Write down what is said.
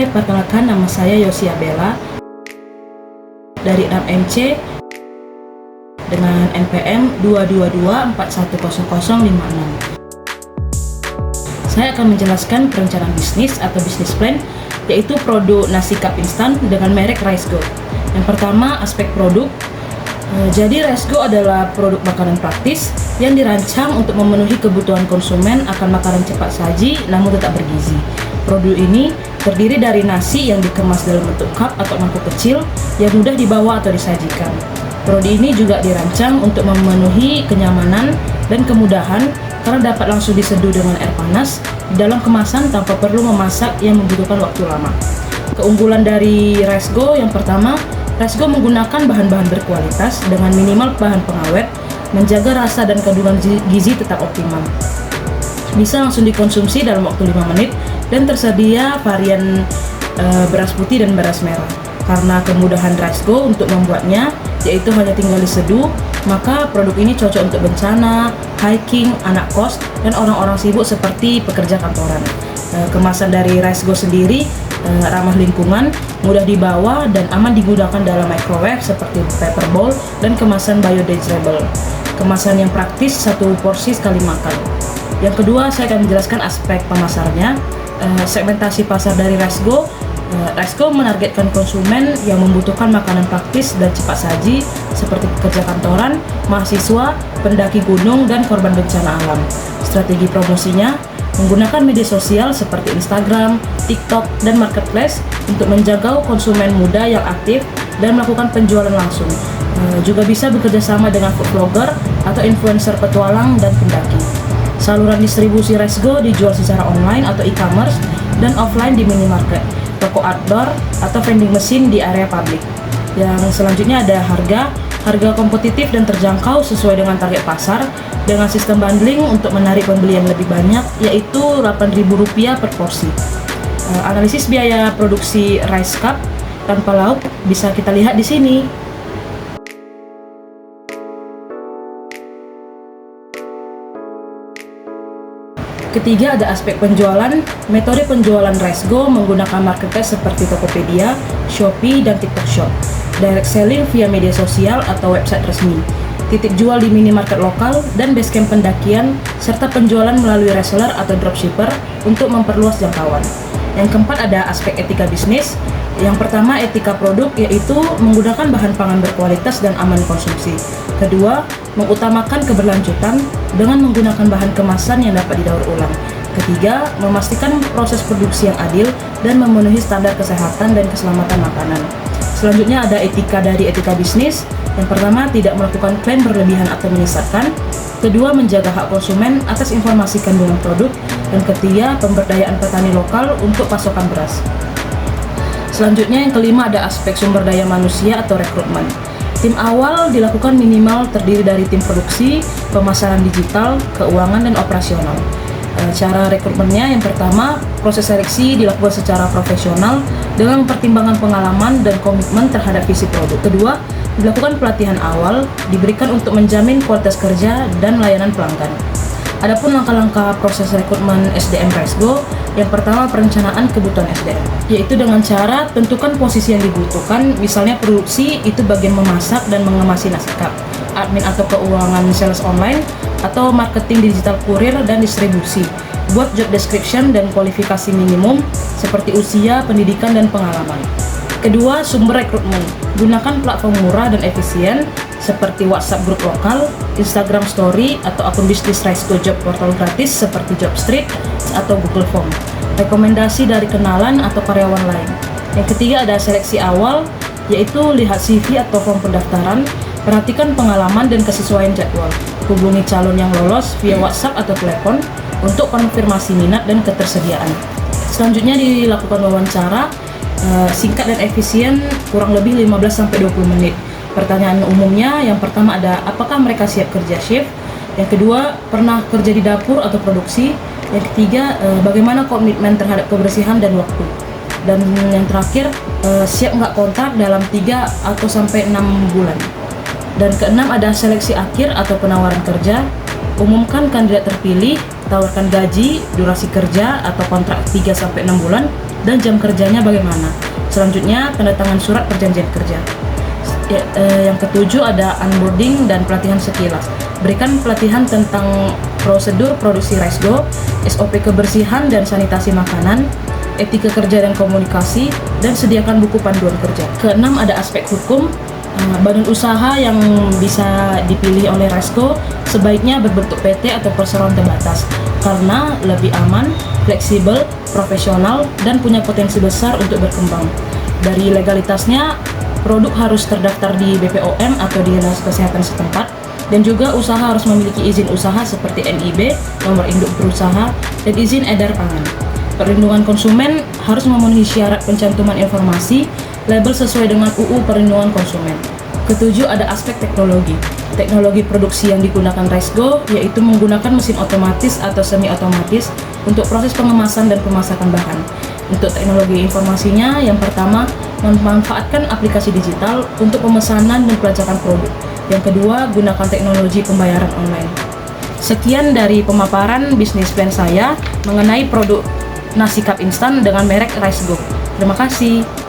Hai, perkenalkan nama saya Yosia Bella dari 6MC dengan NPM 222410056. Saya akan menjelaskan perencanaan bisnis atau business plan, yaitu produk nasi cup instan dengan merek Rice Go. Yang pertama, aspek produk. Jadi Rice Go adalah produk makanan praktis yang dirancang untuk memenuhi kebutuhan konsumen akan makanan cepat saji namun tetap bergizi. Produk ini terdiri dari nasi yang dikemas dalam bentuk cup atau mangkuk kecil yang mudah dibawa atau disajikan. Produk ini juga dirancang untuk memenuhi kenyamanan dan kemudahan karena dapat langsung diseduh dengan air panas di dalam kemasan tanpa perlu memasak yang membutuhkan waktu lama. Keunggulan dari Rice Go yang pertama, Rice Go menggunakan bahan-bahan berkualitas dengan minimal bahan pengawet, menjaga rasa dan kandungan gizi tetap optimal. Bisa langsung dikonsumsi dalam waktu 5 menit dan tersedia varian beras putih dan beras merah. Karena kemudahan Rice Go untuk membuatnya, yaitu hanya tinggal diseduh, maka produk ini cocok untuk bencana, hiking, anak kos, dan orang-orang sibuk seperti pekerja kantoran. Kemasan dari Rice Go sendiri ramah lingkungan, mudah dibawa, dan aman digunakan dalam microwave seperti paper bowl dan kemasan biodegradable. Kemasan yang praktis, satu porsi sekali makan. Yang kedua, saya akan menjelaskan aspek pemasarnya. Segmentasi pasar dari Rice Go. Rice Go menargetkan konsumen yang membutuhkan makanan praktis dan cepat saji seperti pekerja kantoran, mahasiswa, pendaki gunung, dan korban bencana alam. Strategi promosinya menggunakan media sosial seperti Instagram, TikTok, dan Marketplace untuk menjangkau konsumen muda yang aktif dan melakukan penjualan langsung. Juga bisa bekerja sama dengan food blogger atau influencer petualang dan pendaki. Saluran distribusi Rice Go dijual secara online atau e-commerce dan offline di minimarket, toko outdoor, atau vending machine di area publik. Yang selanjutnya ada harga kompetitif dan terjangkau sesuai dengan target pasar dengan sistem bundling untuk menarik pembelian lebih banyak, yaitu Rp8.000 per porsi. Analisis biaya produksi rice cup tanpa lauk bisa kita lihat di sini. Ketiga, ada aspek penjualan. Metode penjualan Rice Go menggunakan marketplace seperti Tokopedia, Shopee, dan TikTok Shop. Direct selling via media sosial atau website resmi. Titik jual di minimarket lokal dan basecamp pendakian, serta penjualan melalui reseller atau dropshipper untuk memperluas jangkauan. Yang keempat, ada aspek etika bisnis. Yang pertama, etika produk, yaitu menggunakan bahan pangan berkualitas dan aman konsumsi. Kedua, mengutamakan keberlanjutan dengan menggunakan bahan kemasan yang dapat didaur ulang. Ketiga, memastikan proses produksi yang adil dan memenuhi standar kesehatan dan keselamatan makanan. Selanjutnya ada etika dari etika bisnis. Yang pertama, tidak melakukan klaim berlebihan atau menyesatkan. Kedua, menjaga hak konsumen atas informasi kandungan produk. Dan ketiga, pemberdayaan petani lokal untuk pasokan beras. Selanjutnya yang kelima, ada aspek sumber daya manusia atau rekrutmen. Tim awal dilakukan minimal terdiri dari tim produksi, pemasaran digital, keuangan, dan operasional. Cara rekrutmennya, yang pertama, proses seleksi dilakukan secara profesional dengan mempertimbangkan pengalaman dan komitmen terhadap visi produk. Kedua, dilakukan pelatihan awal, diberikan untuk menjamin kualitas kerja dan layanan pelanggan. Adapun langkah-langkah proses rekrutmen SDM Rice Go, yang pertama, perencanaan kebutuhan SDM, yaitu dengan cara tentukan posisi yang dibutuhkan, misalnya produksi itu bagian memasak dan mengemasi nasi cup, admin atau keuangan sales online, atau marketing digital kurir dan distribusi. Buat job description dan kualifikasi minimum seperti usia, pendidikan, dan pengalaman. Kedua, sumber rekrutmen. Gunakan platform murah dan efisien seperti WhatsApp grup lokal, Instagram Story, atau akun bisnis Rice Go job portal gratis seperti Jobstreet atau Google Form. Rekomendasi dari kenalan atau karyawan lain. Yang ketiga, ada seleksi awal, yaitu lihat CV atau form pendaftaran, perhatikan pengalaman dan kesesuaian jadwal. Hubungi calon yang lolos via WhatsApp atau telepon untuk konfirmasi minat dan ketersediaan. Selanjutnya dilakukan wawancara singkat dan efisien, kurang lebih 15-20 menit. Pertanyaan umumnya, yang pertama ada apakah mereka siap kerja shift. Yang kedua, pernah kerja di dapur atau produksi. Yang ketiga, bagaimana komitmen terhadap kebersihan dan waktu. Dan yang terakhir, siap nggak kontrak dalam 3 atau sampai 6 bulan. Dan keenam, ada seleksi akhir atau penawaran kerja. Umumkan kandidat terpilih, tawarkan gaji, durasi kerja atau kontrak 3 sampai 6 bulan, dan jam kerjanya bagaimana. Selanjutnya, tanda tangan surat perjanjian kerja. Yang ketujuh ada onboarding dan pelatihan sekilas. Berikan pelatihan tentang prosedur produksi Resgo, SOP kebersihan dan sanitasi makanan, etika kerja dan komunikasi, dan sediakan buku panduan kerja. Keenam ada aspek hukum. Badan usaha yang bisa dipilih oleh Resgo sebaiknya berbentuk PT atau perseroan terbatas karena lebih aman, fleksibel, profesional, dan punya potensi besar untuk berkembang. Dari legalitasnya, produk harus terdaftar di BPOM atau Dinas Kesehatan setempat, dan juga usaha harus memiliki izin usaha seperti NIB, nomor induk berusaha, dan izin edar pangan. Perlindungan konsumen harus memenuhi syarat pencantuman informasi, label sesuai dengan UU Perlindungan Konsumen. Ketujuh ada aspek teknologi. Teknologi produksi yang digunakan Resgo yaitu menggunakan mesin otomatis atau semi otomatis untuk proses pengemasan dan pemasakan bahan. Untuk teknologi informasinya, yang pertama, memanfaatkan aplikasi digital untuk pemesanan dan pelacakan produk. Yang kedua, gunakan teknologi pembayaran online. Sekian dari pemaparan bisnis plan saya mengenai produk nasi cup instan dengan merek Resgo. Terima kasih.